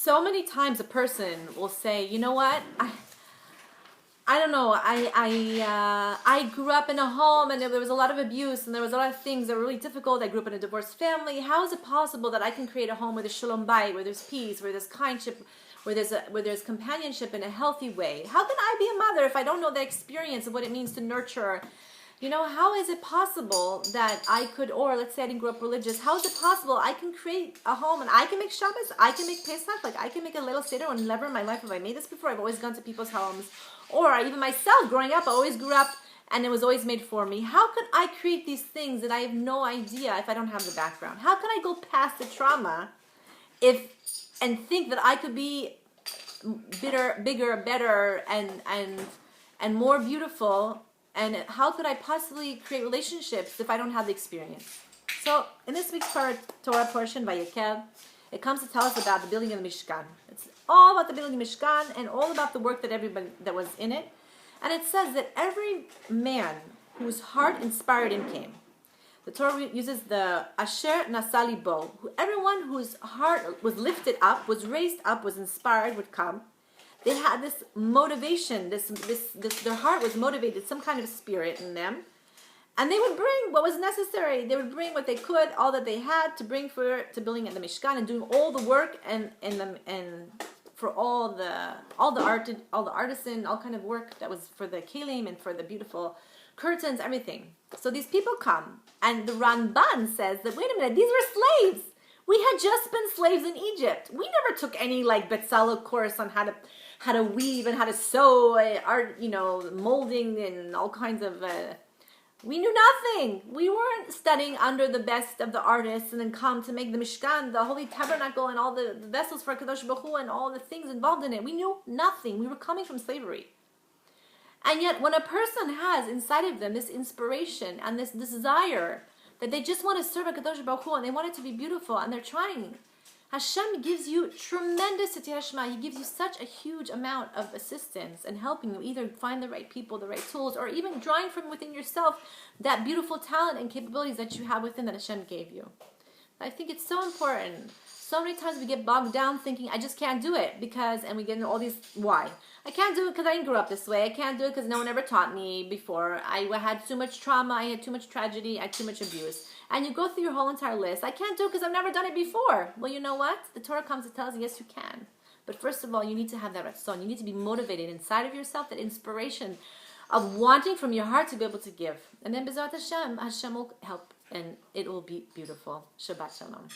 So many times a person will say, you know what, I don't know, I grew up in a home and there was a lot of abuse and there was a lot of things that were really difficult. I grew up in a divorced family. How is it possible that I can create a home where there's shalom bayit, where there's peace, where there's kindship, where there's companionship in a healthy way? How can I be a mother if I don't know the experience of what it means to nurture? You know, how is it possible that I could, or let's say I didn't grow up religious, how is it possible I can create a home and I can make Shabbos, I can make Pesach, like I can make a little seder, and never in my life have I made this before. I've always gone to people's homes. Or even myself, growing up, I always grew up and it was always made for me. How could I create these things that I have no idea if I don't have the background? How can I go past the trauma and think that I could be bigger, better, and more beautiful? And how could I possibly create relationships if I don't have the experience? So in this week's Torah portion, Vayakhel, it comes to tell us about the building of the Mishkan. It's all about the building of the Mishkan and all about the work that everybody that was in it. And it says that every man whose heart inspired him came. The Torah uses the Asher Nasali Bo. Everyone whose heart was lifted up, was raised up, was inspired would come. They had this motivation, their heart was motivated, some kind of spirit in them. And they would bring what was necessary. They would bring what they could, all that they had to bring to building at the Mishkan and doing all the work and for all the artisan, all kind of work that was for the kelim and for the beautiful curtains, everything. So these people come, and the Ramban says that, wait a minute, these were slaves. We had just been slaves in Egypt. We never took any like Betzalel course on how to weave and how to sew, art, molding and all kinds of. We knew nothing. We weren't studying under the best of the artists and then come to make the Mishkan, the Holy Tabernacle, and all the vessels for Kadosh Baruch Hu and all the things involved in it. We knew nothing. We were coming from slavery. And yet when a person has inside of them this inspiration and this desire that they just want to serve Kadosh Baruch Hu and they want it to be beautiful and they're trying, Hashem gives you tremendous He gives you such a huge amount of assistance and helping you either find the right people, the right tools, or even drawing from within yourself that beautiful talent and capabilities that you have within that Hashem gave you. I think it's so important. So many times we get bogged down thinking, I just can't do it and we get into all these, why? I can't do it because I didn't grow up this way. I can't do it because no one ever taught me before. I had too much trauma. I had too much tragedy. I had too much abuse. And you go through your whole entire list. I can't do it because I've never done it before. Well, you know what? The Torah comes to tell us, yes, you can. But first of all, you need to have that ratzon. You need to be motivated inside of yourself, that inspiration of wanting from your heart to be able to give. And then B'ezrat Hashem will help and it will be beautiful. Shabbat Shalom.